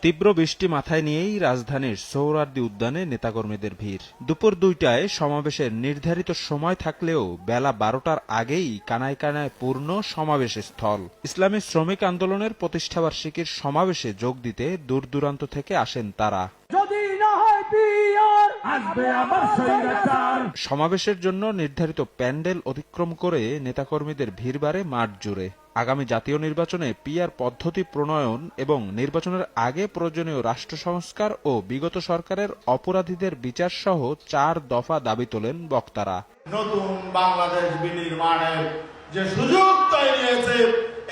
তীব্র বৃষ্টি মাথায় নিয়েই রাজধানীর সোহরাওয়ার্দী উদ্যানে নেতাকর্মীদের ভিড়। দুপুর ২টায় সমাবেশের নির্ধারিত সময় থাকলেও বেলা ১২টার আগেই কানায় কানায় পূর্ণ সমাবেশ স্থল। ইসলামী শ্রমিক আন্দোলনের প্রতিষ্ঠাবার্ষিকীর সমাবেশে যোগ দিতে দূর দূরান্ত থেকে আসেন তারা। সমাবেশের জন্য নির্ধারিত প্যান্ডেল অতিক্রম করে নেতাকর্মীদের ভিড় বাড়ে মাঠ জুড়ে। আগামী জাতীয় নির্বাচনে পিআর পদ্ধতি প্রণয়ন এবং নির্বাচনের আগে প্রয়োজনীয় রাষ্ট্র সংস্কার ও বিগত সরকারের অপরাধীদের বিচার সহ ৪ দফা দাবি তোলেন বক্তারা। নতুন বাংলাদেশ বিনির্মাণের যে সুযোগ তৈরি হয়েছে,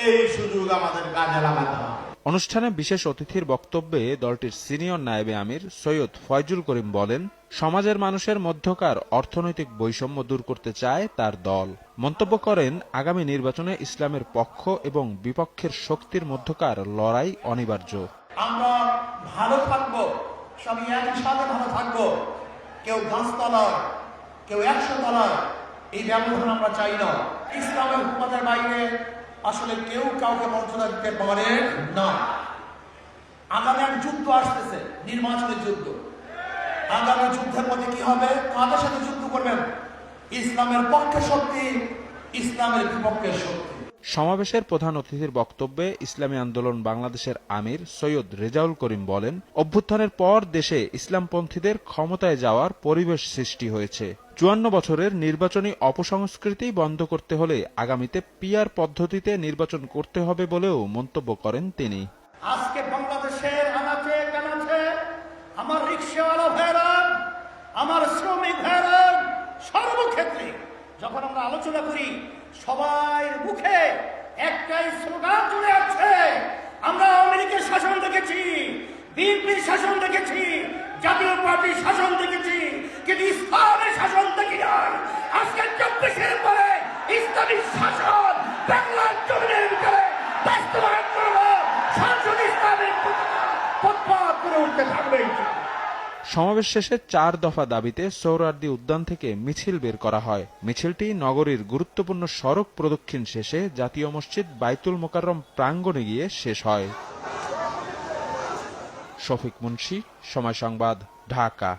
এই সুযোগ আমাদের কাজে লাগাতে হবে। অনুষ্ঠানে বিশেষ অতিথির বক্তব্যে দলটির সিনিয়র নায়েবে আমির সৈয়দ ফয়জুল করিম বলেন, সমাজের মানুষের মধ্যকার অর্থনৈতিক বৈষম্য দূর করতে চায় তার দল। মন্তব্য করেন, আগামী নির্বাচনে ইসলামের পক্ষ এবং বিপক্ষের শক্তির মধ্যকার লড়াই অনিবার্য। আমরা ভালো থাকবো, সবাই একসাথে ভালো থাকবো। কেউ ৫ তলায়, কেউ ১০০ তলায়, এই ব্যবধান আমরা চাই না। ইসলামের হুকুমতের বাইরে আসলে কেউ কাউকে মর্যাদা দিতে পারে না। আগামী এক যুদ্ধ আসতেছে, নির্বাচনের যুদ্ধ। আগামী যুদ্ধের মধ্যে কি হবে? কাদের সাথে যুদ্ধ করবেন? ইসলামের পক্ষে শক্তি, ইসলামের বিপক্ষে শক্তি। সমাবেশের প্রধান অতিথির বক্তব্যে ইসলামী আন্দোলন বাংলাদেশের আমির সৈয়দ রেজাউল করিম বলেন, অভ্যুত্থানের পর দেশে ইসলামপন্থীদের ক্ষমতায় যাওয়ার পরিবেশ সৃষ্টি হয়েছে। ৫৪ বছরের নির্বাচনী অপসংস্কৃতি বন্ধ করতে হলে আগামীতে পিআর পদ্ধতিতে নির্বাচন করতে হবে বলেও মন্তব্য করেন তিনি। আজকে বাংলাদেশের আনাচে কানাচে আমার রিকশাওয়ালা ভাইরা, আমার শ্রমিক ভাইরা, সর্বক্ষেত্রে যখন আমরা আলোচনা করি, সবাই মুখে একটাই স্লোগান চলে আসছে, আমরা আওয়ামী লীগের শাসন দেখেছি, বিএনপির শাসন দেখেছি, জাতীয় পার্টির শাসন দেখেছি, কিন্তু ইসলামের শাসন দেখি নাই। আজকে ২৪-এর পরে ইসলামী শাসন বাংলার জমিনের ভিতরে বাস্তবায়ন করবো। সংসদ ইসলামের পথ করে উঠতে থাকবে। সমাবেশ শেষে ৪ দফা দাবিতে সোহরাওয়ার্দী উদ্যান থেকে মিছিল বের করা হয়। মিছিলটি নগরীর গুরুত্বপূর্ণ সড়ক প্রদক্ষিণ শেষে জাতীয় মসজিদ বাইতুল মোকাররম প্রাঙ্গণে গিয়ে শেষ হয়। শফিক মুন্সি, সময় সংবাদ, ঢাকা।